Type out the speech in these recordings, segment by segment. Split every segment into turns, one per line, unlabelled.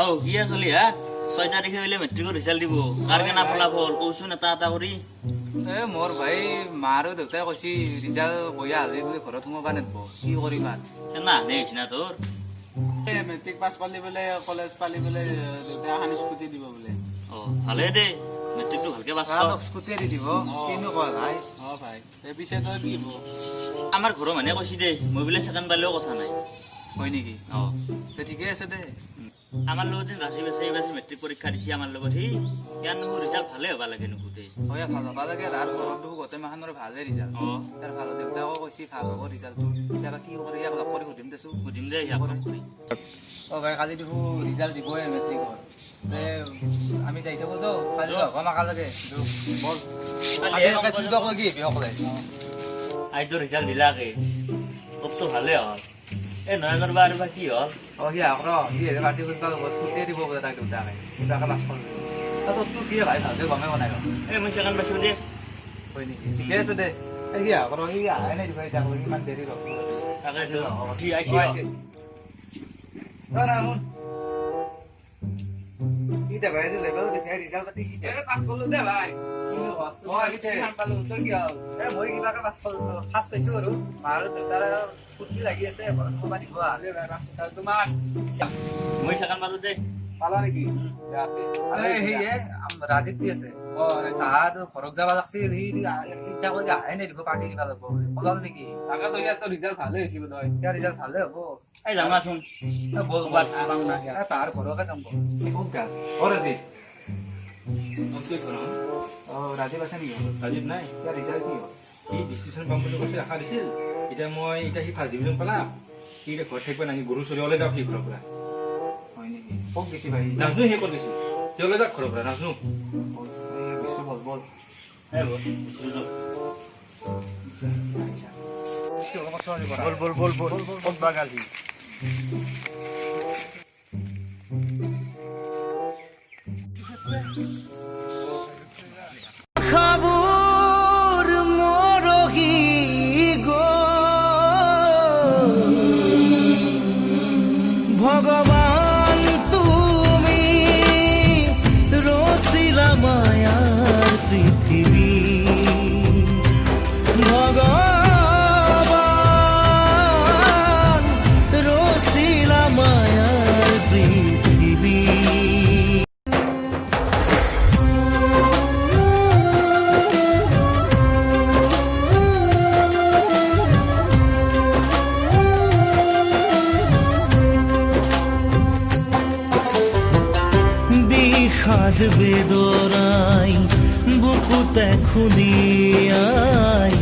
আও কি চলি হা 6 তাৰিখে হইলে মেট্ৰিকৰ ৰিজাল্ট দিব কাৰ কেনা ফলাফল কওচোন এটা কৰি
মোৰ ভাই মাৰো দেউতাই কৈছি ৰিজাল্ট বয়া হ'লে বুলি ঘৰত সোমাব নেদব কি কৰিম
না নেছ না তোৰ
মেট্ৰিক পাছ কৰিলি বোলে কলেজ পালি বোলে দেউতাই এখন স্কুটি দিব বোলে
ভালে দে মেট্ৰিকটো ভালকে পাছ কৰ
স্কুটি দি দিব কিনো কয় ভাই
ভাই এই পিছে তই কি হ'ব
আমাৰ ঘৰৰ মানুহে কৈছি দে মই বোলে ছেকেণ্ড পালেও কথা নাই
হয় নেকি ঠিকে আছে দে
আমাৰ লগত বাছি মেট্ৰিক পৰীক্ষা দিছে আমাৰ লগত সি ইয়াৰ নো ৰিজাল্ট ভালে হ'ব লাগে নুকুতে
হয় ভাল হ'ব লাগে তাৰ ঘৰতো গোটেই মাহৰ ভালে ৰিজাল্ট তাৰ ভাল দেউতাকো কৈছি ভাল হ'ব ৰিজাল্টটো এতিয়া কি কৰে ইয়াক লগ কৰি সুধিম
দে ইয়াক লগ কৰি
ভাই কালি দেখো ৰিজাল্ট দিবই মেট্ৰিকৰ আমি যাই থাকো তো কালি আমাকা লাগে বল কি সকলে
আইতো ৰিজাল্ট দিলাকে তোৰতো ভালে হ'ল এই নয়নৰ বাৰ বা কি হ'ল
সিয়া সি পাৰ্টি স্কুটিয়ে দিব বোলে তাক দেউতাকে কিবাকে পাছ কৰিলে তোৰ কি ভাই ভালকে গমে বনাই
এই মই ছেকেণ্ড পাইছো দে
হয় নেকি ঠিকে আছে দে সিয়া সি আহে নাই দিবা এতিয়া ইমান দেৰি ৰখ
তাকেতো কি আহিছে
লাগি আছে
মই ছেকেণ্ড পালো দে
পালা নেকি
ৰাজীৱ যি আছে তাহাঁত ঘৰত যাব লাগছে আহে নাই দিব পাৰ্টি দিবা লাগব কলাল নেকি
তাকে তো ইয়াত ৰিজাল্ট ভালে হৈছে বোধ হয়
ইয়াৰ ৰিজাল্ট ভালে হ'ব
এই যামাচোন
বল তাৰ ঘৰকে যাম ৰাজীৱ ৰাজীৱ আছে নেকি
ৰাজীৱ নাই
ইয়াৰ ৰিজাল্ট কি হ'ল
সি ডিচিশ্যন পাম বুলি কৈছে আশা দিছিল এতিয়া সি ফাৰ্ষ্ট ডিভিজন পালাম সি এতিয়া ঘৰত থাকিব নাহি গৰু চৰিবলৈ যাওক সি ঘৰৰ পৰা
হয় নেকি ক'ত গেছি ভাই
নাজনো সি ক'ত গৈছে তেওঁলৈ যাওক ঘৰৰ পৰা নাজনো
বিশ্ব বল বল
বল বল বল বল ক'ত বাগালি
খবর মরহি গো ভগবান তুমি রসিলা মায়ার পৃথিবী ভগবান রসিলা মায়ার পৃথিবী বিষাদ বেদনাই বুকুতে খুলিয়াই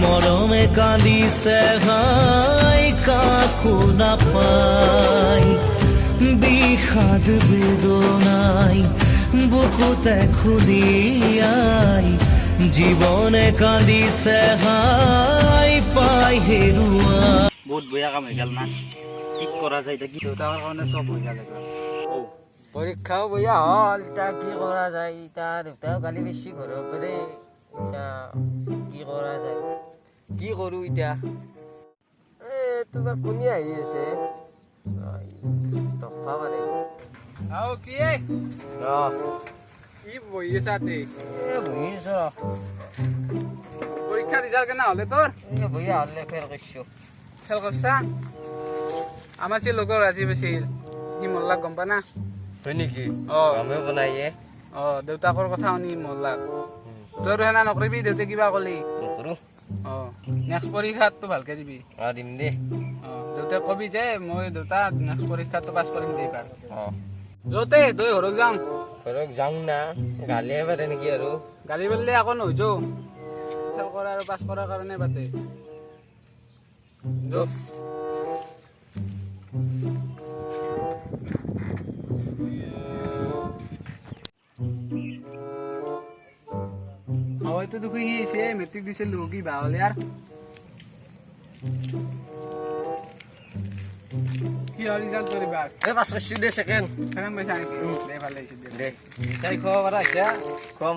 মৰমে কান্দিছে হাই কাকো নাপাই বিষাদ বেদনাই বুকুতে খুলিয়াই জীৱনে কান্দিছে হাই পাই হেৰুৱা
বহুত বেয়া কাম হৈ গেল না কি কৰা যায় এতিয়া কি
দেউতাকৰ কাৰণে চব হৈ গেল
পৰীক্ষাও বয়া হ'ল এতিয়া কি কৰা যায় এতিয়া দেউতাও গালি বেছি ঘৰৰ পৰা এতিয়া কি কৰা যায় কি কৰোঁ এতিয়া তোমাৰ কোনে আহি আছে টকা পাৰে কি বহি আছা বহি আছ পৰীক্ষা ৰিজাল্ট কেনে হ'লে তোৰ বহিয়া হ'লে ফেল কৰিছোঁ ফেল কৰিছা আমাৰ যে লগৰ ৰাজীৱ আছিল সি মল্লাক গম পা না
হয় নেকি
আমিও বনাই দেউতাকৰ কথা শুনি মল্লাক তই সেনা নকৰিবি দেউতাই কিবা ক'লি নকৰোঁ নেক্সট পৰীক্ষাতটো ভালকে দিবি দিম দে দেউতাক কবি যে মই দেউতা নেক্সট পৰীক্ষাটো পাছ কৰিম দে এইবাৰ য'তে তই ঘৰত যাওঁ না গালিয়ে পাৰে নেকি আৰু গালি পাৰিলে আকৌ নহৈছ ফেল কৰা আৰু পাছ কৰাৰ কাৰণে বাদে হয়তো দেখি সি মেট্ৰিক দিছিল কি বা হ'লে আৰু কি হ'ল ৰিজাল্ট কৰিবা
পাছ কৰিছোঁ দে ছেকেণ্ড
পাইছা নেকি দে ভালে হৈছে দে
তাই খোৱা পাৰা কম